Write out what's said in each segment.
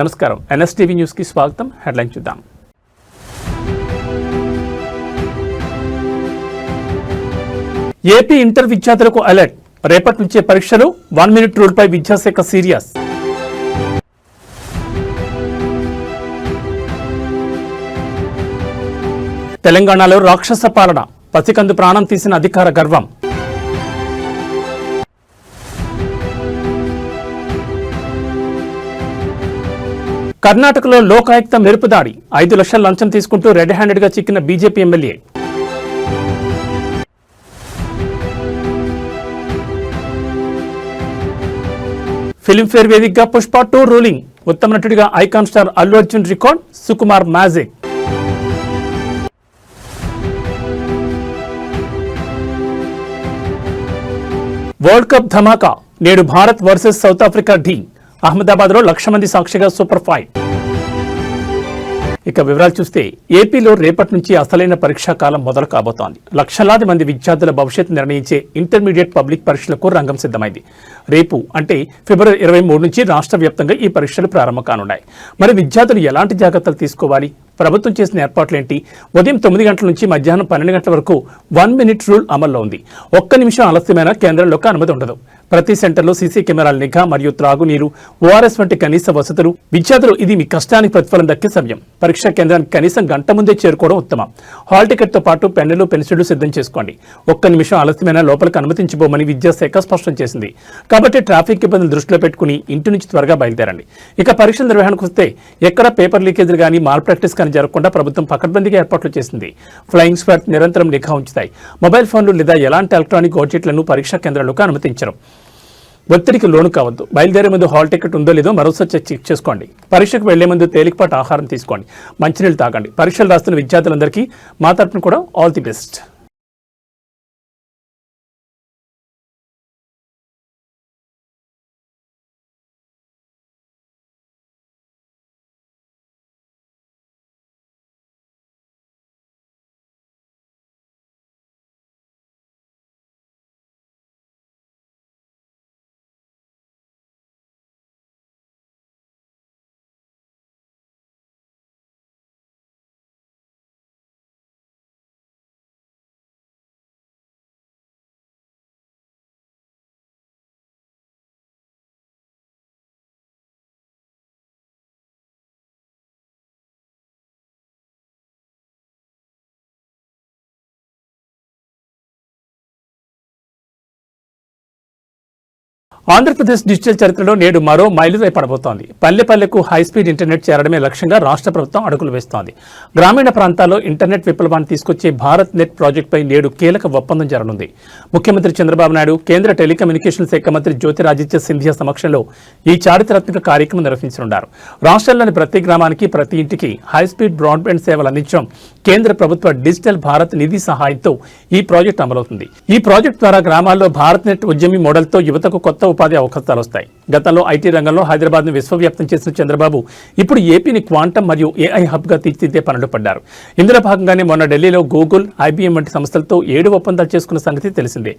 నమస్కారం. NSTV news కి స్వాగతం. హెడ్లైన్ చూద్దాం. ఏపీ ఇంటర్ విద్యార్థులకు అలర్ట్. రేపటి నుంచే పరీక్షలు. 1 మినిట్ రూల్ పై విద్యాశాఖ సీరియస్. తెలంగాణలో రాక్షస పాలన. పసికందు ప్రాణం తీసిన అధికార గర్వం. కర్ణాటకలో లోకాయుక్త మెరుపుదాడి. 5 లక్షల లంచం తీసుకుంటూ రెడ్ హ్యాండెడ్ గా చిక్కిన బీజేపీ ఎమ్మెల్యే. ఫిల్మ్ఫేర్ వేదికగా పుష్ప 2 రూలింగ్. ఉత్తమ నటుడిగా icon star Allu Arjun record. Sukumar magic. World cup ధమాకా. నేడు భారత్ వర్సెస్ సౌత్ ఆఫ్రికా ఢీ. అహ్మదాబాద్ లో 1,00,000 మంది సాక్షిగా సూపర్ ఫైట్. ఇక వివరాలు చూస్తే ఏపీలో రేపటి నుంచి అసలైన పరీక్షా కాలం మొదలు కాబోతోంది. లక్షలాది మంది విద్యార్థుల భవిష్యత్తు నిర్ణయించే ఇంటర్మీడియట్ పబ్లిక్ పరీక్షలకు రంగం సిద్ధమైంది. రేపు అంటే ఫిబ్రవరి 23 నుంచి రాష్ట్ర వ్యాప్తంగా ఈ పరీక్షలు ప్రారంభం కానున్నాయి. మరి విద్యార్థులు ఎలాంటి జాగ్రత్తలు తీసుకోవాలి? ప్రభుత్వం చేసిన ఏర్పాట్లేంటి? ఉదయం 9 గంటల నుంచి మధ్యాహ్నం 12 గంటల వరకు 1 మినిట్ రూల్ అమల్లో ఉంది. ఒక్క నిమిషం ఆలస్యమైన కేంద్రంలోకి అనుమతి ఉండదు. ప్రతి సెంటర్లో సీసీ కెమెరాల నిఘా మరియు త్రాగునీరు, ఓఆర్ఎస్ వంటి కనీస వసతులు. విద్యార్థులు ఇది మీ కష్టానికి ప్రతిఫలం దక్కే సమయం. పరీక్షా కేంద్రానికి కనీసం గంట ముందే చేరుకోవడం ఉత్తమం. హాల్ టికెట్ తో పాటు పెన్నులు, పెన్సిళ్లు సిద్ధం చేసుకోండి. ఒక్క నిమిషం ఆలస్యమైన లోపలికి అనుమతించబోమని విద్యాశాఖ స్పష్టం చేసింది. కాబట్టి ట్రాఫిక్ ఇబ్బందులు దృష్టిలో పెట్టుకుని ఇంటి నుంచి త్వరగా బయలుదేరండి. ఇక పరీక్షల నిర్వహణకు వస్తే ఎక్కడ పేపర్ లీకేజీలు కానీ మాల్ ప్రాక్టీస్ కానీ జరగకుండా ప్రభుత్వం పకడ్బందీగా ఏర్పాట్లు చేసింది. ఫ్లయింగ్ స్క్వాడ్ నిరంతరం నిఘా ఉంచుతాయి. మొబైల్ ఫోన్లు లేదా ఎలాంటి ఎలక్ట్రానిక్ గాడ్జెట్లను పరీక్షా కేంద్రాలకు అనుమతించరు. ఒత్తిడికి లోను కావద్దు. బయలుదేరే ముందు హాల్ టికెట్ ఉందో లేదో మరోసారి చెక్ చేసుకోండి. పరీక్షకు వెళ్లే ముందు తేలికపాటి ఆహారం తీసుకోండి. మంచినీళ్ళు తాగండి. పరీక్షలు రాస్తున్న విద్యార్థులందరికీ మా తరపున కూడా all the best. Andhra Pradesh digital చరిత్రలో నేడు మరో మైలురాయి పడబోతోంది. పల్లె పల్లెకు హైస్పీడ్ ఇంటర్నెట్ చేరడమే లక్ష్యంగా రాష్ట్ర ప్రభుత్వం అడుగులు వేస్తోంది. గ్రామీణ ప్రాంతాల్లో ఇంటర్నెట్ విప్లవాన్ని తీసుకొచ్చే భారత్ నెట్ ప్రాజెక్టుపై నేడు కీలక ఒప్పందం జరగనుంది. ముఖ్యమంత్రి చంద్రబాబు నాయుడు, కేంద్ర టెలికమ్యూనికేషన్ శాఖ మంత్రి జ్యోతిరాదిత్య సింధియా సమక్షంలో ఈ చారిత్రాత్మక కార్యక్రమం నిర్వహించనున్నారు. రాష్ట్రంలోని ప్రతి గ్రామానికి, ప్రతి ఇంటికి హైస్పీడ్ బ్రాడ్బ్యాండ్ సేవలు అందించడం కేంద్ర ప్రభుత్వ డిజిటల్ భారత్ నిధి సహాయంతో ఈ ప్రాజెక్టు అమలవుతుంది. ఈ ప్రాజెక్టు ద్వారా గ్రామాల్లో భారత్ నెట్ ఉద్యమి మోడల్తో యువతకు కొత్త ఉపాధి అవకాశాలు వస్తాయి. గతంలో ఐటీ రంగంలో హైదరాబాద్ ను విశ్వవ్యాప్తం చేసిన చంద్రబాబు ఇప్పుడు ఏపీని క్వాంటమ్ మరియు ఏఐ హబ్ గా తీర్చిదిద్దే పనులు పడ్డారు. ఇందులో భాగంగానే మొన్న ఢిల్లీలో గూగుల్, ఐబీఎం వంటి సంస్థలతో 7 ఒప్పందాలు చేసుకున్న సంగతి తెలిసిందే.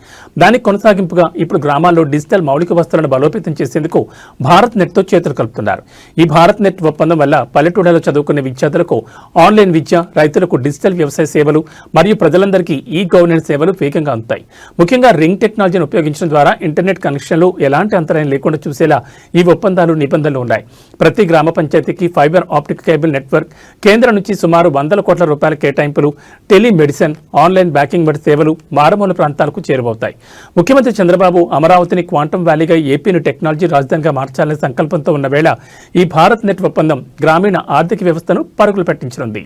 దానికి కొనసాగింపుగా ఇప్పుడు గ్రామాల్లో డిజిటల్ మౌలిక వసతులను బలోపేతం చేసేందుకు భారత్ నెట్ తో చేతులు కలుపుతున్నారు. ఈ భారత్ నెట్ ఒప్పందం వల్ల పల్లెటూళ్ళలో చదువుకునే విద్యార్థులకు ఆన్లైన్ విద్య, రైతులకు డిజిటల్ వ్యవసాయ సేవలు మరియు ప్రజలందరికీ ఈ గవర్నెన్స్ సేవలు వేగంగా అందుతాయి. ముఖ్యంగా రింగ్ టెక్నాలజీని ఉపయోగించడం ద్వారా ఇంటర్నెట్ కనెక్షన్లు ఎలాంటి అంతరాయం లేకుండా చూసేలా ఈ ఒప్పందాలు, నిబంధనలు ఉన్నాయి. ప్రతి గ్రామ పంచాయతీకి ఫైబర్ ఆప్టిక్ కేబుల్ నెట్వర్క్, కేంద్రం నుంచి సుమారు 100 కోట్ల రూపాయల కేటాయింపులు, టెలిమెడిసిన్, ఆన్లైన్ బ్యాంకింగ్ వంటి సేవలు మారుమూల ప్రాంతాలకు చేరువవుతాయి. ముఖ్యమంత్రి చంద్రబాబు అమరావతిని క్వాంటమ్ వ్యాలీగా, ఏపీని టెక్నాలజీ రాజధానిగా మార్చాలనే సంకల్పంతో ఉన్న వేళ ఈ భారత్ నెట్ ఒప్పందం గ్రామీణ ఆర్థిక వ్యవస్థను పరుగులు పెట్టించనుంది.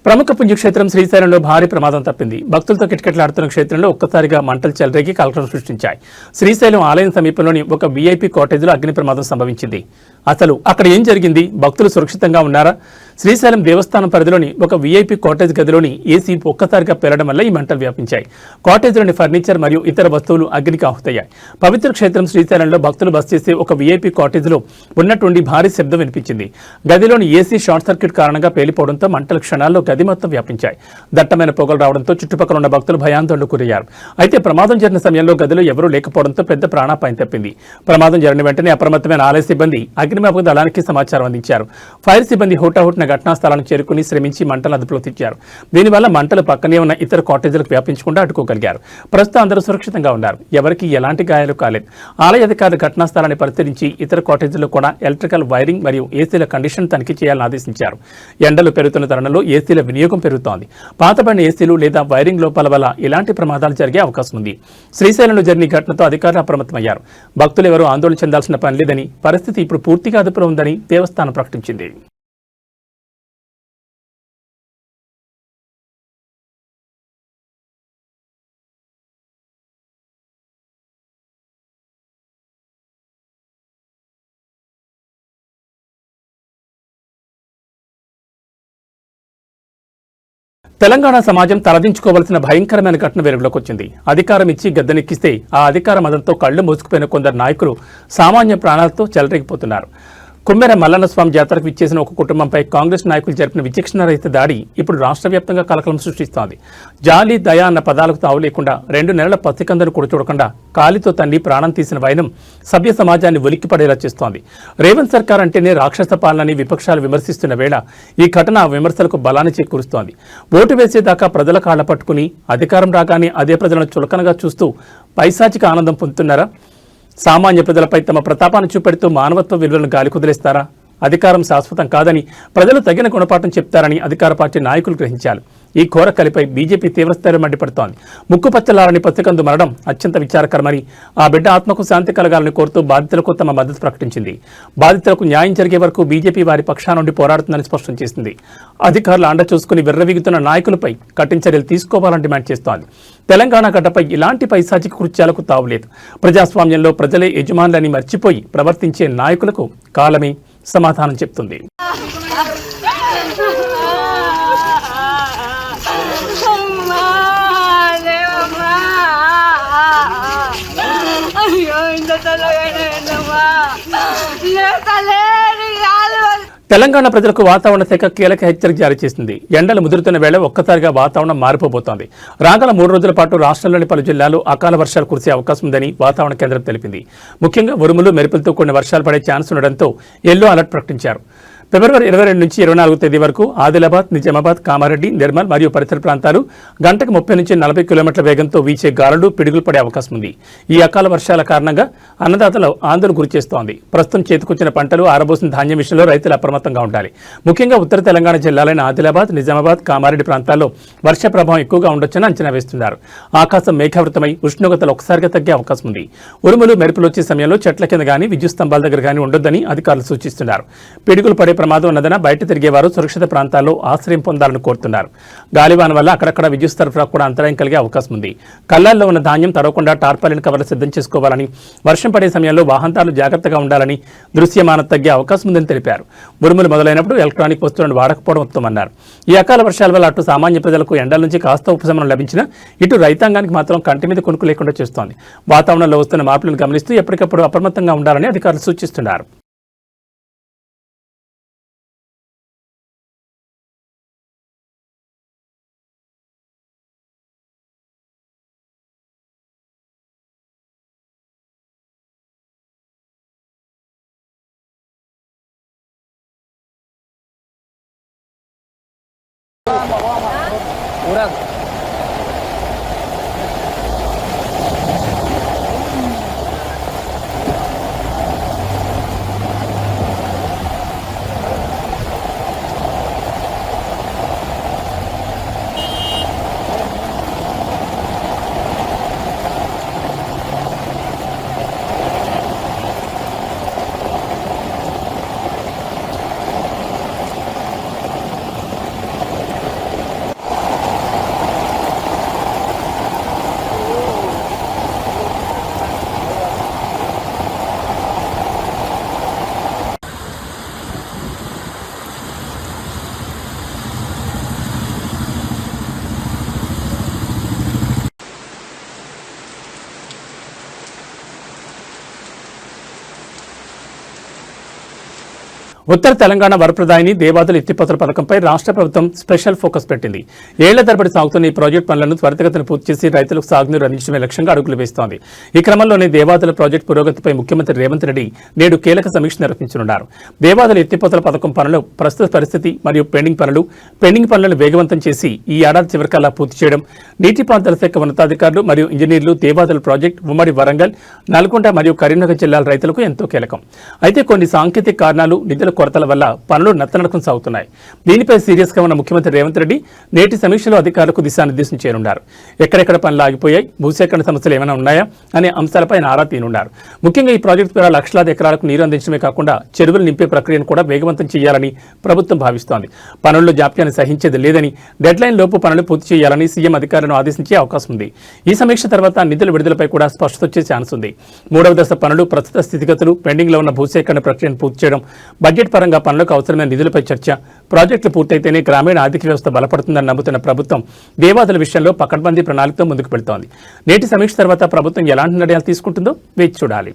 ప్రముఖ పుణ్యక్షేత్రం శ్రీశైలంలో భారీ ప్రమాదం తప్పింది. భక్తులతో కిటకిటలాడుతున్న క్షేత్రంలో ఒక్కసారిగా మంటలు చెలరేగి కలకలం సృష్టించాయి. శ్రీశైలం ఆలయం సమీపంలోని ఒక వీఐపీ కాటేజ్లో అగ్ని ప్రమాదం సంభవించింది. అసలు అక్కడ ఏం జరిగింది? భక్తులు సురక్షితంగా ఉన్నారా? శ్రీశైలం దేవస్థానం పరిధిలోని ఒక వీఐపీ కాటేజ్ గదిలోని ఏసీ ఒక్కసారిగా పేలడం వల్ల ఈ మంటలు వ్యాపించాయి. కాటేజ్లోని ఫర్నిచర్ మరియు ఇతర వస్తువులు అగ్నికి ఆహుతయ్యాయి. పవిత్ర క్షేత్రం శ్రీశైలంలో భక్తులు బస చేసే ఒక వీఐపీ కాటేజ్లో ఉన్నటువంటి భారీ శబ్దం వినిపించింది. గదిలోని ఏసీ షార్ట్ సర్క్యూట్ కారణంగా పేలిపోవడంతో మంటల క్షణాల్లో గది మొత్తం వ్యాపించాయి. దట్టమైన పొగలు రావడంతో చుట్టుపక్కల ఉన్న భక్తులు భయాందోళనకు గురయ్యారు. అయితే ప్రమాదం జరిగిన సమయంలో గదిలో ఎవరూ లేకపోవడంతో పెద్ద ప్రాణాపాయం తప్పింది. ప్రమాదం జరిగిన వెంటనే అప్రమత్తమైన ఆలయ సిబ్బంది అగ్నిమాపక దళానికి సమాచారం అందించారు. ఫైర్ సిబ్బంది హుటాహుటిన ఘటనా స్థలానికి చేరుకుని శ్రమించి మంటలు అదుపులో తెచ్చారు. దీనివల్ల మంటలు పక్కనే ఉన్న ఇతర కాటేజీలకు వ్యాపించకుండా అడ్డుకోగలిగారు. ప్రస్తుతం అందరూ సురక్షితంగా ఉన్నారు. ఎవరికీ ఎలాంటి గాయాలు కాలేదు. ఆలయ అధికారులు ఘటనా స్థలాన్ని పరిశీలించి ఇతర కాటేజీల్లో కూడా ఎలక్ట్రికల్ వైరింగ్ మరియు ఏసీల కండిషన్ తనిఖీ చేయాలని ఆదేశించారు. ఎండలు పెరుగుతున్న తరుణంలో ఏసీల వినియోగం పెరుగుతోంది. పాతబడిన ఏసీలు లేదా వైరింగ్ లోపాల వల్ల ఇలాంటి ప్రమాదాలు జరిగే అవకాశం ఉంది. శ్రీశైలంలో జరిగిన ఘటనతో అధికారులు అప్రమత్తమయ్యారు. భక్తులు ఎవరూ ఆందోళన చెందాల్సిన పని లేదని, పరిస్థితి ఇప్పుడు పూర్తిగా అదుపులో ఉందని దేవస్థానం ప్రకటించింది. తెలంగాణ సమాజం తలదించుకోవాల్సిన భయంకరమైన ఘటన వెలుగులోకి వచ్చింది. అధికారం ఇచ్చి గద్దెనెక్కిస్తే ఆ అధికార మదంతో కళ్లు మూసుకుపోయిన కొందరు నాయకులు సామాన్య ప్రాణాలతో చెలరేగిపోతున్నారు. కుమ్మెర మల్లన్న స్వామి జాతరకు విచ్చేసిన ఒక కుటుంబంపై కాంగ్రెస్ నాయకులు జరిపిన విచక్షణరహిత దాడి ఇప్పుడు రాష్ట్ర వ్యాప్తంగా కలకలం సృష్టిస్తోంది. జాలి, దయ అన్న పదాలకు తావు లేకుండా 2 నెలల పసికందను కూడా చూడకుండా కాలితో తన్ని ప్రాణం తీసిన వైనం సభ్య సమాజాన్ని ఉలిక్కిపడేలా చేస్తోంది. రేవంత్ సర్కార్ అంటేనే రాక్షస పాలనని విపక్షాలు విమర్శిస్తున్న వేళ ఈ ఘటన ఆ విమర్శలకు బలాన్ని చేకూరుస్తోంది. ఓటు వేసేదాకా ప్రజల కాళ్ల పట్టుకుని అధికారం రాగానే అదే ప్రజలను చులకనగా చూస్తూ పైశాచిక ఆనందం పొందుతున్నారా? సామాన్య ప్రజలపై తమ ప్రతాపాన్ని చూపెడుతూ మానవత్వ విలువలను గాలికుదిలేస్తారా? అధికారం శాశ్వతం కాదని, ప్రజలు తగిన గుణపాఠం చెప్తారని అధికార పార్టీ నాయకులు గ్రహించాలి. ఈ ఘోర కలిపై బీజేపీ తీవ్రస్థాయిలో మండిపడుతోంది. ముక్కుపచ్చలారని పసికందు మరణం అత్యంత విచారకరమని, ఆ బిడ్డ ఆత్మకు శాంతి కలగాలని కోరుతూ బాధితులకు తమ మద్దతు ప్రకటించింది. బాధితులకు న్యాయం జరిగే వరకు బీజేపీ వారి పక్షాన నుండి పోరాడుతుందని స్పష్టం చేసింది. అధికారులు అండ చూసుకుని విర్రవీగుతున్న నాయకులపై కఠిన చర్యలు తీసుకోవాలని డిమాండ్ చేస్తోంది. తెలంగాణ గడ్డపై ఇలాంటి పైశాచిక కృత్యాలకు తావులేదు. ప్రజాస్వామ్యంలో ప్రజలే యజమానులని మర్చిపోయి ప్రవర్తించే నాయకులకు కాలమే సమాధానం చెప్తుంది. తెలంగాణ ప్రజలకు వాతావరణ శాఖ కీలక హెచ్చరిక జారీ చేసింది. ఎండలు ముదురుతున్న వేళ ఒక్కసారిగా వాతావరణం మారిపోబోతోంది. రాగల 3 రోజుల పాటు రాష్ట్రంలోని పలు జిల్లాల్లో అకాల వర్షాలు కురిసే అవకాశం ఉందని వాతావరణ కేంద్రం తెలిపింది. ముఖ్యంగా ఉరుములు, మెరుపులతో కూడిన వర్షాలు పడే ఛాన్స్ ఉండడంతో ఎల్లో అలర్ట్ ప్రకటించారు. ఫిబ్రవరి 22 నుంచి 24 తేదీ వరకు ఆదిలాబాద్, నిజామాబాద్, కామారెడ్డి, నిర్మల్ మరియు పరిసర ప్రాంతాలు గంటకు 30 నుంచి 40 కిలోమీటర్ల వేగంతో వీచే గాలులు, పిడుగులు పడే అవకాశం ఉంది. ఈ అకాల వర్షాల కారణంగా అన్నదాతలు ఆందోళన గురిచేస్తోంది. ప్రస్తుతం చేతికొచ్చిన పంటలు, ఆరబోసిన ధాన్యం విషయంలో రైతులు అప్రమత్తంగా ఉండాలి. ముఖ్యంగా ఉత్తర తెలంగాణ జిల్లాలైన ఆదిలాబాద్, నిజామాబాద్, కామారెడ్డి ప్రాంతాల్లో వర్ష ప్రభావం ఎక్కువగా ఉండొచ్చని అంచనా వేస్తున్నారు. ఆకాశం మేఘావృతమై ఉష్ణోగ్రతలు ఒకసారిగా తగ్గే అవకాశం ఉంది. ఉరుములు, మెరుపులు వచ్చే సమయంలో చెట్ల కింద గానీ, విద్యుత్ స్తంభాల దగ్గర గానీ ఉండొద్దని అధికారులు సూచిస్తున్నారు. పిడుగులు పడే ప్రమాదం ఉన్నదన బయట తిరిగేవారు సురక్షిత ప్రాంతాల్లో ఆశ్రయం పొందాలని కోరుతున్నారు. గాలివాన వల్ల అక్కడక్కడ విద్యుత్ సరఫరా కూడా అంతరాయం కలిగే అవకాశం ఉంది. కళ్ళాల్లో ఉన్న ధాన్యం తడవకుండా టార్పాలిన్ కవర్లు సిద్ధం చేసుకోవాలని, వర్షం పడే సమయంలో వాహనదారులు జాగ్రత్తగా ఉండాలని, దృశ్యమానత తగ్గే అవకాశం ఉందని తెలిపారు. ఉరుములు మొదలైనప్పుడు ఎలక్ట్రానిక్ వస్తువులను వాడకపోవడం ఉత్తమన్నారు. ఈ అకాల వర్షాల వల్ల అటు సామాన్య ప్రజలకు ఎండల నుంచి కాస్త ఉపశమనం లభించినా ఇటు రైతాంగానికి మాత్రం కంటి మీద కొనుక్కు లేకుండా చేస్తోంది. వాతావరణంలో వస్తున్న మార్పులను గమనిస్తూ ఎప్పటికప్పుడు అప్రమత్తంగా ఉండాలని అధికారులు సూచిస్తున్నారు. ఉత్తర తెలంగాణ వరప్రదాయిని దేవాదుల ఎత్తిపోతల పథకంపై రాష్ట్ర ప్రభుత్వం స్పెషల్ ఫోకస్ పెట్టింది. ఏళ్ల తరబడి సాగుతున్న ఈ ప్రాజెక్టు పనులను త్వరితగతిన పూర్తి చేసి రైతులకు సాగునీరు అందించడమే లక్ష్యంగా అడుగులు వేస్తోంది. ఈ క్రమంలోనే దేవాదుల ప్రాజెక్టు పురోగతిపై ముఖ్యమంత్రి రేవంత్ రెడ్డి నేడు కీలక సమీక్ష నిర్వహించనున్నారు. దేవాదుల ఎత్తిపోతల పథకం పనులు ప్రస్తుత పరిస్థితి మరియు పెండింగ్ పనులను వేగవంతం చేసి ఈ ఏడాది చివరికల్లా పూర్తి చేయడం, నీటిపారుదల శాఖ ఉన్నతాధికారులు మరియు ఇంజనీర్లు దేవాదుల ప్రాజెక్టు ఉమ్మడి వరంగల్, నల్గొండ మరియు కరీంనగర్ జిల్లాల రైతులకు ఎంతో కీలకం. అయితే కొన్ని సాంకేతిక కారణాలు, నిధుల కొరతల వల్ల పనులు నత్తనడకం సాగుతున్నాయి. దీనిపై సీరియస్ గా ఉన్న ముఖ్యమంత్రి రేవంత్ రెడ్డి నేటి సమీక్షలో అధికారులకు దిశానిర్దేశం చేయనున్నారు. ఎక్కడెక్కడ పనులు ఆగిపోయాయి, భూసేకరణ సమస్యలు ఏమైనా ఉన్నాయా అనే అంశాలపై ఆరా తీనున్నారు. ముఖ్యంగా ఈ ప్రాజెక్టు ద్వారా లక్షలాది ఎకరాలకు నీరు అందించడమే కాకుండా చెరువులు నింపే ప్రక్రియను కూడా వేగవంతం చేయాలని ప్రభుత్వం భావిస్తోంది. పనుల్లో జాప్యాన్ని సహించేది లేదని, డెడ్ లైన్ లోపు పనులు పూర్తి చేయాలని సీఎం అధికారులను ఆదేశించే అవకాశం ఉంది. ఈ సమీక్ష తర్వాత నిధుల విడుదలపై కూడా స్పష్టత వచ్చే ఛాన్స్ ఉంది. 3వ దశ పనులు, ప్రస్తుత స్థితిగతులు, పెండింగ్ లో ఉన్న భూసేకరణ ప్రక్రియను పూర్తి చేయడం, బడ్జెట్ పరంగా పనులకు అవసరమైన నిధులపై చర్చ, ప్రాజెక్టులు పూర్తయితేనే గ్రామీణ ఆర్థిక వ్యవస్థ బలపడుతుందని నమ్ముతున్న ప్రభుత్వం దేవాదుల విషయంలో పకడ్బందీ ప్రణాళికతో ముందుకు వెళ్తోంది. నేటి సమీక్ష తర్వాత ప్రభుత్వం ఎలాంటి నిర్ణయాలు తీసుకుంటుందో వేచి చూడాలి.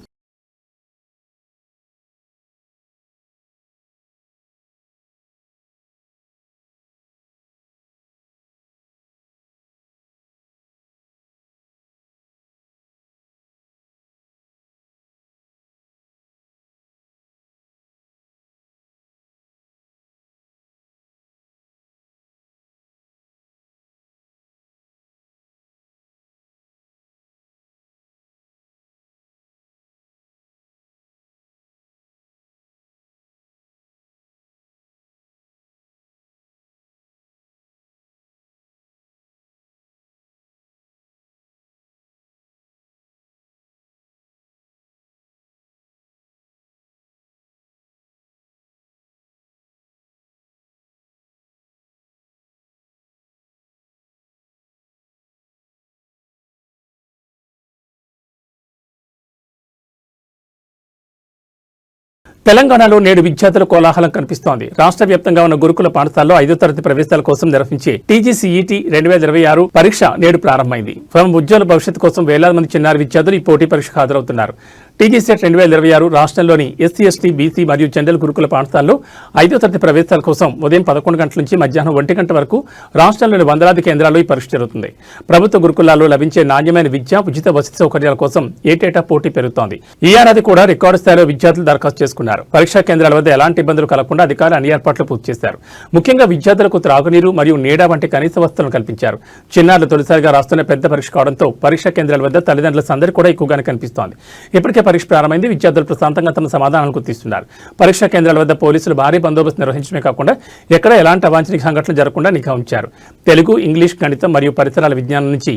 తెలంగాణలో నేడు విద్యార్థుల కోలాహలం కనిపిస్తోంది. రాష్ట్ర వ్యాప్తంగా ఉన్న గురుకుల పాఠశాలలో 5వ తరగతి ప్రవేశాల కోసం నిర్వహించే TGCET 2026 పరీక్ష నేడు ప్రారంభమైంది. తమ ఉజ్వల భవిష్యత్తు కోసం వేలాది మంది చిన్నారి విద్యార్థులు ఈ పోటీ పరీక్షకు హాజరవుతున్నారు. TGCET 2026 రాష్ట్రంలోని SC, ST, BC మరియు జనరల్ గురుకుల పాఠశాలలో 5వ తరగతి ప్రవేశాల కోసం ఉదయం 11 గంటల నుంచి మధ్యాహ్నం 1 గంట వరకు రాష్ట్రంలోని వందలాది కేంద్రాల్లో ఈ పరీక్ష జరుగుతుంది. ప్రభుత్వ గురుకులాల్లో లభించే నాణ్యమైన విద్య, ఉచిత వసతి సౌకర్యాల కోసం ఏటేటా పోటీ పెరుగుతోంది. ఈ ఏడాది కూడా రికార్డు స్థాయిలో విద్యార్థులు దరఖాస్తు చేసుకున్నారు. పరీక్షా కేంద్రాల వద్ద ఎలాంటి ఇబ్బందులు కలగకుండా అధికారులు అన్ని ఏర్పాట్లు పూర్తి చేశారు. ముఖ్యంగా విద్యార్థులకు త్రాగునీరు మరియు నీడ వంటి కనీస వసతులను కల్పించారు. చిన్నారులు తొలిసారిగా రాస్తున్న పెద్ద పరీక్ష కావడంతో పరీక్షా కేంద్రాల వద్ద తల్లిదండ్రుల సందడి కూడా ఎక్కువగానే కనిపిస్తోంది. ఇప్పటికే పరీక్ష ప్రారంభమైంది. విద్యార్థులు ప్రశాంతంగా తమ సమాధానాలను గుర్తిస్తున్నారు. పరీక్షా కేంద్రాల వద్ద పోలీసులు భారీ బందోబస్తు నిర్వహించడమే కాకుండా ఎక్కడ ఎలాంటి అవాంఛనీయ సంఘటనలు జరగకుండా నిఘా ఉంచారు. తెలుగు, ఇంగ్లీష్, గణితం మరియు పరిసరాల విజ్ఞానం నుంచి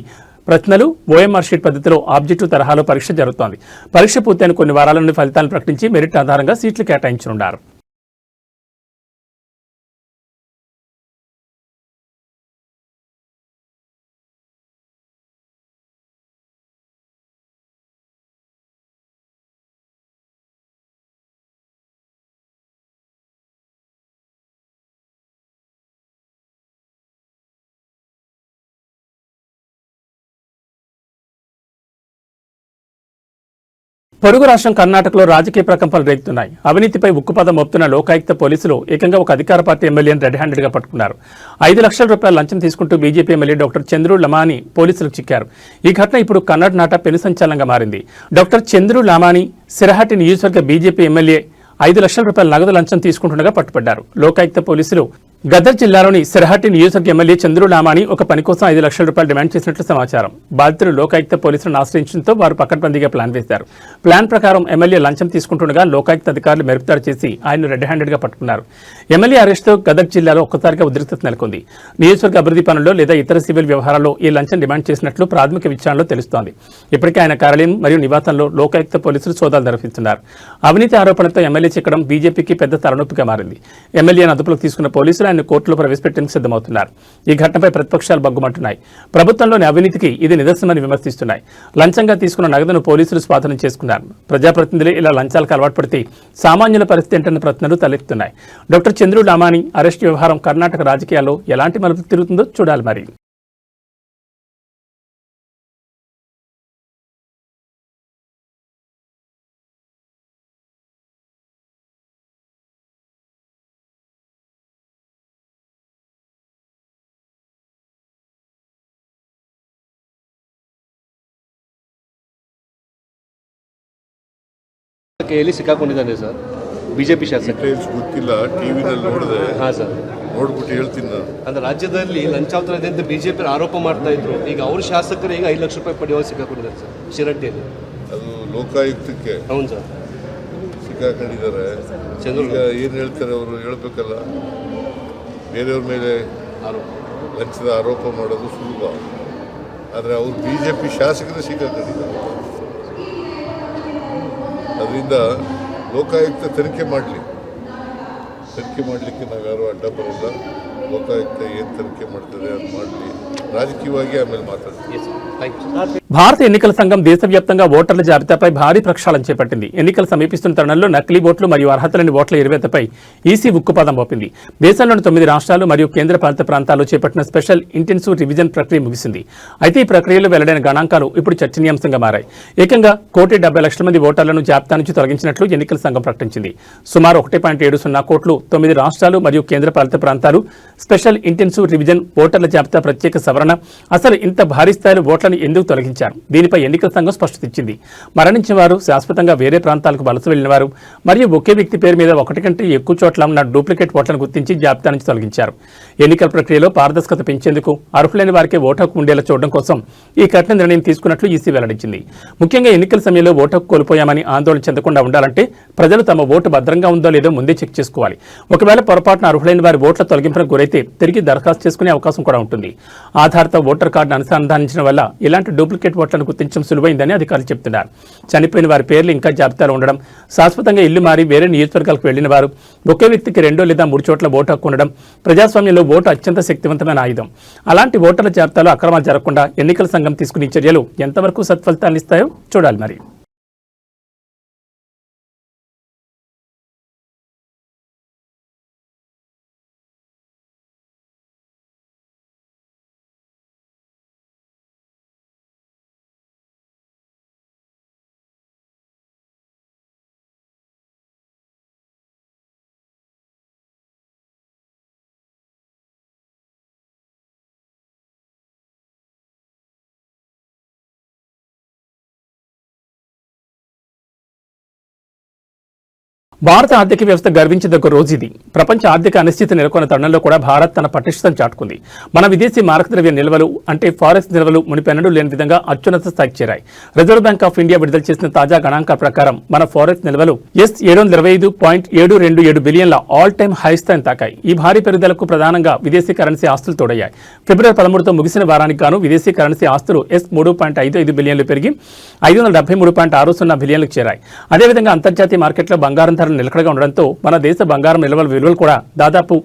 ప్రశ్నలు OMR షీట్ పద్ధతిలో ఆబ్జెక్టివ్ తరహాలో పరీక్ష జరుగుతోంది. పరీక్ష పూర్తయిన కొన్ని వారాల నుండి ఫలితాలను ప్రకటించి మెరిట్ ఆధారంగా సీట్లు కేటాయించనున్నారు. పొరుగు రాష్ట్రం కర్ణాటకలో రాజకీయ ప్రకంపనలు రేగుతున్నాయి. అవినీతిపై ఉక్కుపదం మోపుతున్న లోకాయుక్త పోలీసులు ఏకంగా ఒక అధికార పార్టీ ఎమ్మెల్యేని రెడ్ హ్యాండెడ్ గా పట్టుకున్నారు. 5 లక్షల రూపాయల లంచం తీసుకుంటూ BJP MLA doctor Chandru Lamani పోలీసులకు చిక్కారు. ఈ ఘటన ఇప్పుడు కన్నడ నాట పెను సంచలనంగా మారింది. డాక్టర్ చంద్రు లమాని సిరహట్టి నియోజకవర్గ బీజేపీ ఎమ్మెల్యే 5 లక్షల రూపాయల నగదు లంచం తీసుకుంటుండగా పట్టుబడ్డారు. లోకాయుక్త పోలీసులు గదర్ జిల్లాలోని సిరహట్టి నియోజకవర్గ ఎమ్మెల్యే చంద్రు లామాని ఒక పని కోసం 5 లక్షల రూపాయలు డిమాండ్ చేసినట్లు సమాచారం. బాధితులు లోకాయుక్త పోలీసులను ఆశ్రయించడంతో వారు పకడ్బందీగా ప్లాన్ వేశారు. ప్లాన్ ప్రకారం ఎమ్మెల్యే లంచం తీసుకుంటుండగా లోకాయుక్త అధికారులు మెరుపుదాడి చేసి ఆయన రెడ్ హ్యాండెడ్ గా పట్టుకున్నారు. ఎమ్మెల్యే అరెస్టుతో గదర్ జిల్లాలో ఒక్కసారిగా ఉద్రిక్తత నెలకొంది. నియోజకవర్గ అభివృద్ధి పనుల్లో లేదా ఇతర సివిల్ వ్యవహారాల్లో ఈ లంచం డిమాండ్ చేసినట్లు ప్రాథమిక విచారణలో తెలుస్తోంది. ఇప్పటికే ఆయన కార్యాలయం మరియు నివాసంలో లోకాయుక్త పోలీసులు సోదాలు నిర్వహిస్తున్నారు. అవినీతి ఆరోపణలతో ఎమ్మెల్యే చిక్కడం బీజేపీకి పెద్ద తలనొప్పిగా మారింది. ఎమ్మెల్యేను అదుపులోకి తీసుకున్న పోలీసులు ఆయన కోర్టులో ప్రవేశపెట్టేందుకు సిద్ధమవుతున్నారు. ఈ ఘటనపై ప్రతిపక్షాలు బగ్గుమంటున్నాయి. ప్రభుత్వంలోని అవినీతికి ఇది నిదర్శనమని విమర్శిస్తున్నాయి. లంచంగా తీసుకున్న నగదును పోలీసులు స్వాధీనం చేసుకున్నారు. ప్రజాప్రతినిధులు ఇలా లంచాలకు అలవాటు పడితే సామాన్యుల పరిస్థితి ఏంటన్న ప్రశ్నలు తలెత్తున్నాయి. డాక్టర్ చంద్రు లామాని అరెస్ట్ వ్యవహారం కర్ణాటక రాజకీయాల్లో ఎలాంటి మలుపు తిరుగుతుందో చూడాలి మరి. ಕೇಳಿ ಸಿಕ್ಕಾಕೊಂಡಿದ್ದಾನೆ ಸರ್ ಬಿಜೆಪಿ ಶಾಸಕ. ಗೊತ್ತಿಲ್ಲ, ಟಿವಿನಲ್ಲಿ ನೋಡಿದೆ. ಹಾಂ ಸರ್, ನೋಡ್ಬಿಟ್ಟು ಹೇಳ್ತೀನಿ ನಾನು. ಅಂದ್ರೆ ರಾಜ್ಯದಲ್ಲಿ ಲಂಚಾವತಾರ ಇದೆ ಅಂತ ಬಿಜೆಪಿ ಆರೋಪ ಮಾಡ್ತಾ ಇದ್ರು. ಈಗ ಅವ್ರ ಶಾಸಕರು ಈಗ 5 ಲಕ್ಷ ರೂಪಾಯಿ ಪಡೆಯುವ ಸಿಕ್ಕಾಕೊಂಡಿದ್ದಾರೆ ಸರ್ ಶಿರಟ್ಟಿಯಲ್ಲಿ. ಅದು ಲೋಕಾಯುಕ್ತಕ್ಕೆ ಹೌದು ಸರ್ ಸಿಕ್ಕಾಕೊಂಡಿದ್ದಾರೆ. ಈಗ ಏನು ಹೇಳ್ತಾರೆ ಅವರು ಹೇಳ್ಬೇಕಲ್ಲ. ಬೇರೆಯವ್ರ ಮೇಲೆ ಲಂಚದ ಆರೋಪ ಮಾಡೋದು ಸುಲಭ, ಆದರೆ ಅವರು ಬಿಜೆಪಿ ಶಾಸಕರು ಸಿಕ್ಕಾಕೊಂಡಿದ್ದಾರೆ. ಅದರಿಂದ ಲೋಕಾಯುಕ್ತ ತನಿಖೆ ಮಾಡಲಿಕ್ಕೆ ನಾವ್ಯಾರು ಅಡ್ಡ ಬರೋಲ್ಲ. ಲೋಕಾಯುಕ್ತ ಏನು ತನಿಖೆ ಮಾಡ್ತದೆ ಅದು ಮಾಡಲಿ, ರಾಜಕೀಯವಾಗಿ ಆಮೇಲೆ ಮಾತಾಡ್ತೀವಿ. భారత ఎన్నికల సంఘం దేశవ్యాప్తంగా ఓటర్ల జాబితాపై భారీ ప్రక్షాళన చేపట్టింది. ఎన్నికలు సమీపిస్తున్న తరుణంలో నకిలీ ఓట్లు మరియు అర్హత లేని ఓట్ల ఎరువేతపై ఈసీ ఉక్కుపాదం మోపింది. దేశంలోని 9 రాష్ట్రాలు మరియు కేంద్రపాలిత ప్రాంతాల్లో చేపట్టిన స్పెషల్ ఇంటెన్సివ్ రివిజన్ ప్రక్రియ ముగిసింది. అయితే ఈ ప్రక్రియలో వెల్లడైన గణాంకాలు ఇప్పుడు చర్చనీయాంశంగా మారాయి. ఏకంగా 1,70,00,000 మంది ఓటర్లను జాబితా నుంచి తొలగించినట్లు ఎన్నికల సంఘం ప్రకటించింది. సుమారు 1.70 కోట్లు 9 రాష్ట్రాలు మరియు కేంద్రపాలిత ప్రాంతాలు స్పెషల్ ఇంటెన్సివ్ రివిజన్ ఓటర్ల జాబితా ప్రత్యేక సవరణ. అసలు ఇంత భారీ స్థాయిలో ఓట్లను ఎందుకు తొలగించారు? దీనిపై ఎన్నికల సంఘం స్పష్టత ఇచ్చింది. మరణించిన వారు, శాశ్వతంగా వేరే ప్రాంతాలకు వలస వెళ్లిన వారు మరియు ఒకే వ్యక్తి పేరు మీద ఒకటి కంటే ఎక్కువ చోట్ల ఉన్న డూప్లికేట్ ఓట్లను గుర్తించి జాబితా నుంచి తొలగించారు. ఎన్నికల ప్రక్రియలో పారదర్శకత పెంచేందుకు అర్హులైన వారికి ఓటు హక్కు ఉండేలా చూడడం కోసం ఈ కఠిన నిర్ణయం తీసుకున్నట్లు ఈసీ వెల్లడించింది. ముఖ్యంగా ఎన్నికల సమయంలో ఓటు హక్కు కోల్పోయామని ఆందోళన చెందకుండా ఉండాలంటే ప్రజలు తమ ఓటు భద్రంగా ఉందో లేదో ముందే చెక్ చేసుకోవాలి. ఒకవేళ పొరపాటున అర్హులైన వారి ఓట్ల తొలగింపునకు గురైతే తిరిగి దరఖాస్తు చేసుకునే అవకాశం కూడా ఉంటుంది. ఆధార్తో ఓటర్ కార్డును అనుసంధానించడం వల్ల ఇలాంటి డూప్లికేట్ ఓట్లను గుర్తించడం సులువైందని అధికారులు చెబుతున్నారు. చనిపోయిన వారి పేర్లు ఇంకా జాబితాలో ఉండడం, శాశ్వతంగా ఇల్లు మారి వేరే నియోజకవర్గాలకు వెళ్లిన వారు, ఒకే వ్యక్తికి 2 లేదా 3 చోట్ల ఓటు హక్కు ఉండడం ప్రజాస్వామ్యంలో ఓటు అత్యంత శక్తివంతమైన ఆయుధం. అలాంటి ఓటర్ల జాబితాలో అక్రమాలు జరగకుండా ఎన్నికల సంఘం తీసుకునే చర్యలు ఎంతవరకు సత్ఫలితాలను ఇస్తాయో చూడాలి. మరి భారత ఆర్థిక వ్యవస్థ గర్వించదగ్గ రోజు ఇది. ప్రపంచ ఆర్థిక అనిశ్చితి నెలకొన్న తరుణంలో కూడా భారత్ తన పటిష్టతను చాటుకుంది. మన విదేశీ మారకద్రవ్య నిల్వలు అంటే ఫారెక్స్ నిల్వలు మునిపెన్నడూ లేని విధంగా అత్యున్నత స్థాయికి చేరాయి. రిజర్వ్ బ్యాంక్ ఆఫ్ ఇండియా విడుదల చేసిన తాజా గణాంకాల ప్రకారం మన ఫారెక్స్ నిల్వలు $725.727 బిలియన్ల ఆల్ టైమ్ హై స్థాయిని తాకాయి. ఈ భారీ పెరుగుదలకు ప్రధానంగా విదేశీ కరెన్సీ ఆస్తులు తోడయ్యాయి. ఫిబ్రవరి 13తో ముగిసిన వారానికి గాను విదేశీ కరెన్సీ ఆస్తులు $3.55 బిలియన్లు పెరిగి $573.60 బిలియన్లకు చేరాయి. అదేవిధంగా అంతర్జాతీయ మార్కెట్లో బంగారం ధర నిలకడగా ఉండడంతో మన దేశ బంగారం నిల్వల విలువలు కూడా దాదాపు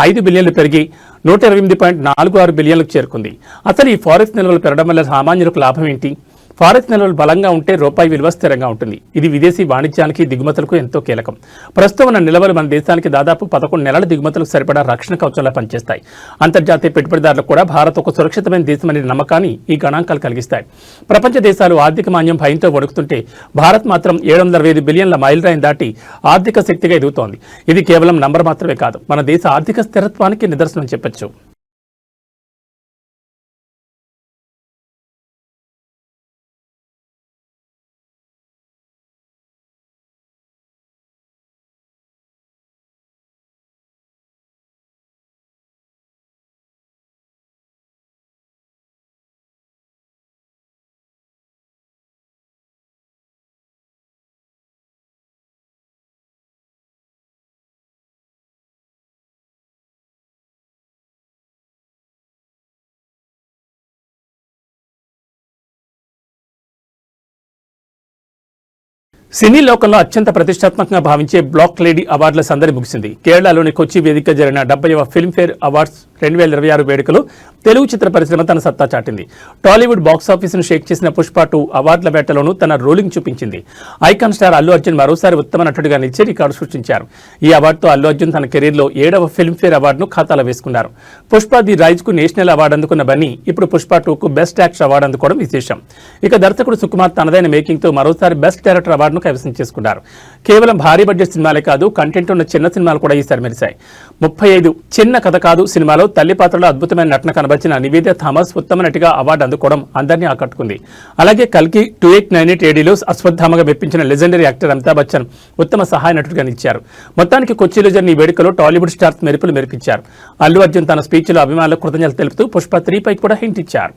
5 బిలియన్లు పెరిగి 128.46 బిలియన్లకు చేరుకుంది. అసలు ఈ ఫారెక్స్ నిల్వలు పెరగడం వల్ల సామాన్యులకు లాభం ఏంటి? ఫారెక్స్ నిల్వలు బలంగా ఉంటే రూపాయి విలువ స్థిరంగా ఉంటుంది. ఇది విదేశీ వాణిజ్యానికి, దిగుమతులకు ఎంతో కీలకం. ప్రస్తుతం ఉన్న నిల్వలు మన దేశానికి దాదాపు 11 నెలల దిగుమతులకు సరిపడా రక్షణ కవచంలా పనిచేస్తాయి. అంతర్జాతీయ పెట్టుబడిదారులకు కూడా భారత్ ఒక సురక్షితమైన దేశమనే నమ్మకాన్ని ఈ గణాంకాలు కలిగిస్తాయి. ప్రపంచ దేశాలు ఆర్థిక మాంద్యం భయంతో వణుకుతుంటే భారత్ మాత్రం 765 బిలియన్ల మైలురాయిని దాటి ఆర్థిక శక్తిగా ఎదుగుతోంది. ఇది కేవలం నంబర్ మాత్రమే కాదు, మన దేశ ఆర్థిక స్థిరత్వానికి నిదర్శనం చెప్పొచ్చు. సినీ లోకంలో అత్యంత ప్రతిష్టాత్మకంగా భావించే బ్లాక్ లేడీ అవార్డుల సందడి ముగిసింది. కేరళలోని కొచ్చి వేదిక జరిగిన 70వ ఫిల్మ్ఫేర్ అవార్డ్స్ 2026 వేడుకలో తెలుగు చిత్ర పరిశ్రమ తన సత్తా చాటింది. టాలీవుడ్ బాక్సాఫీసును షేక్ చేసిన పుష్ప 2 అవార్డుల వేటలోనూ తన రోలింగ్ చూపించింది. ఐకాన్ స్టార్ అల్లు అర్జున్ మరోసారి ఉత్తమ నటుడిగా నిలిచి రికార్డు సృష్టించారు. ఈ అవార్డుతో అల్లు అర్జున్ తన కెరీర్లో 7వ ఫిల్మ్ఫేర్ అవార్డును ఖాతాలో వేసుకున్నారు. పుష్ప ది రైజ్కు నేషనల్ అవార్డు అందుకున్న బన్నీ ఇప్పుడు పుష్ప 2కు బెస్ట్ యాక్టర్ అవార్డు అందుకోవడం విశేషం. ఇక దర్శకుడు సుకుమార్ తనదైన మేకింగ్తో మరోసారి బెస్ట్ డైరెక్టర్ అవార్డును రికార్డులను కైవసం చేసుకున్నారు. కేవలం భారీ బడ్జెట్ సినిమాలే కాదు, కంటెంట్ ఉన్న చిన్న సినిమాలు కూడా ఈసారి మెరిశాయి. 35 చిన్న కథ కాదు సినిమాలో తల్లి పాత్రలో అద్భుతమైన నటన కనబరిచిన నివేదిత థామస్ ఉత్తమ నటిగా అవార్డు అందుకోవడం అందరినీ ఆకట్టుకుంది. అలాగే కల్కి 2898 ఏడీలో అశ్వత్థామగా మెప్పించిన లెజెండరీ యాక్టర్ అమితాబ్ బచ్చన్ ఉత్తమ సహాయ నటుడిగా నిలిచారు. మొత్తానికి కొచ్చిలో జరిగిన ఈ వేడుకలో టాలీవుడ్ స్టార్స్ మెరుపులు మెరిపించారు. అల్లు అర్జున్ తన స్పీచ్లో అభిమానులకు కృతజ్ఞతలు తెలుపుతూ పుష్ప 3 పై కూడా హింట్ ఇచ్చారు.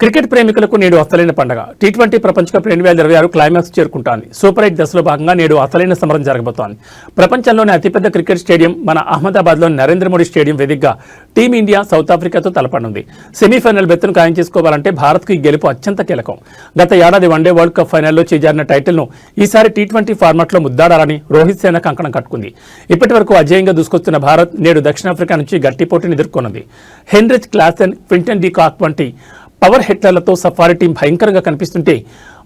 క్రికెట్ ప్రేమికులకు నేడు అసలైన పండుగ. టీ20 ప్రపంచ కప్ 2026 క్లైమాక్స్ చేరుకుంటోంది. సూపర్ 8 దశలో భాగంగా నేడు అసలైన సమరం జరగబోతోంది. ప్రపంచంలోని అతిపెద్ద క్రికెట్ స్టేడియం మన అహ్మదాబాద్లోని నరేంద్ర మోడీ స్టేడియం వేదికగా టీమిండియా సౌత్ ఆఫ్రికాతో తలపడనుంది. సెమీఫైనల్ బెత్తును ఖాయం చేసుకోవాలంటే భారత్కు ఈ గెలుపు అత్యంత కీలకం. గత ఏడాది వన్డే వరల్డ్ కప్ ఫైనల్లో చేజారిన టైటిల్ను ఈసారి టీ20 ఫార్మాట్లో ముద్దాడాలని రోహిత్ సేన కంకణం కట్టుకుంది. ఇప్పటి వరకు అజేయంగా దూసుకొస్తున్న భారత్ నేడు దక్షిణాఫ్రికా నుంచి గట్టి పోటీని ఎదుర్కొన్నది. హెన్రిచ్ క్లాసెన్, క్వింటన్ డి కాక్ వంటి పవర్ హిట్లర్లతో సఫారీ టీం భయంకరంగా కనిపిస్తుంటే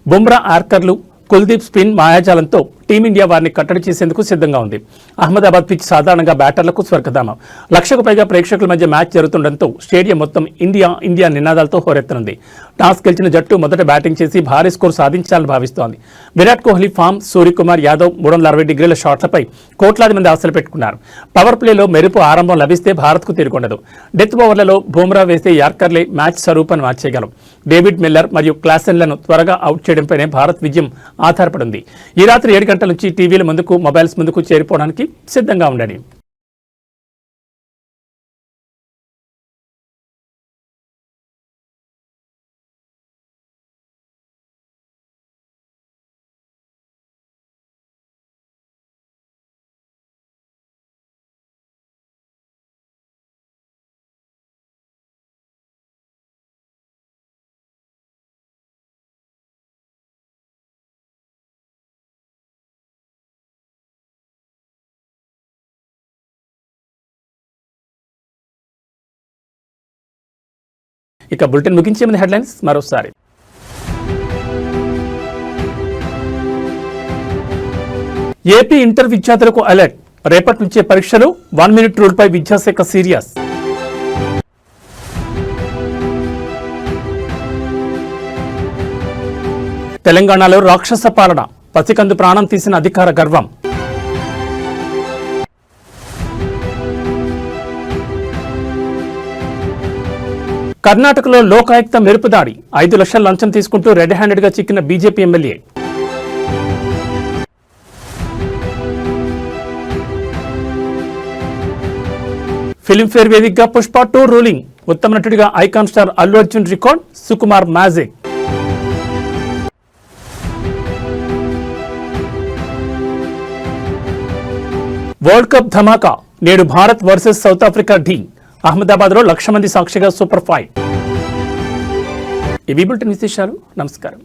బుమ్రా, ఆర్కర్లు, కుల్దీప్ స్పిన్ మాయాజాలంతో టీమిండియా వారిని కట్టడి చేసేందుకు సిద్ధంగా ఉంది. అహ్మదాబాద్ పిచ్ సాధారణంగా బ్యాటర్లకు స్వర్గధామం. 1,00,000కు పైగా ప్రేక్షకుల మధ్య మ్యాచ్ జరుగుతుండటంతో స్టేడియం మొత్తం ఇండియా నినాదాలతో హోరెత్తనుంది. టాస్ గెలిచిన జట్టు మొదట బ్యాటింగ్ చేసి భారీ స్కోర్ సాధించాలని భావిస్తోంది. విరాట్ కోహ్లీ ఫామ్, సూర్యకుమార్ యాదవ్ 360 డిగ్రీల షాట్లపై కోట్లాది మంది ఆశలు పెట్టుకున్నారు. పవర్ ప్లేలో మెరుపు ఆరంభం లభిస్తే భారత్కు తిరుగుండదు. డెత్ ఓవర్లలో బుమ్రా వేసే యార్కర్లే మ్యాచ్ స్వరూపాన్ని మార్చేయగలం. డేవిడ్ మిల్లర్ మరియు క్లాసెన్లను త్వరగా అవుట్ చేయడంపైనే భారత్ విజయం ఆధారపడింది. ఈ రాత్రి 7 గంటల నుంచి టీవీల ముందుకు, మొబైల్స్ ముందుకు చేరిపోవడానికి సిద్ధంగా ఉండండి. ఇక బులెటిన్ ముగించే ముందు హెడ్లైన్స్ మరోసారి. ఏపీ ఇంటర్ విద్యార్థులకు అలర్ట్. రేపటి నుంచే పరీక్షలు. 1 మినిట్ రూల్పై విద్యాశాఖ సీరియస్. తెలంగాణలో రాక్షస పాలన. పసికందు ప్రాణం తీసిన అధికార గర్వం. కర్ణాటకలో లోకాయుక్త మెరుపుదాడి. 5 లక్షల లంచం తీసుకుంటూ రెడ్ హ్యాండెడ్ గా చిక్కిన బీజేపీ ఎమ్మెల్యే. ఫిల్మ్ఫేర్ వేదికగా పుష్ప 2 రూలింగ్. ఉత్తమ నటుడిగా icon star Allu Arjun record. Sukumar magic. World cup ధమాకా. నేడు భారత్ వర్సెస్ సౌత్ ఆఫ్రికా ఢీ. అహ్మదాబాద్లో 1,00,000 మంది సాక్షిగా సూపర్ ఫైట్. ఇవి బులెటిన్ విశేషాలు. నమస్కారం.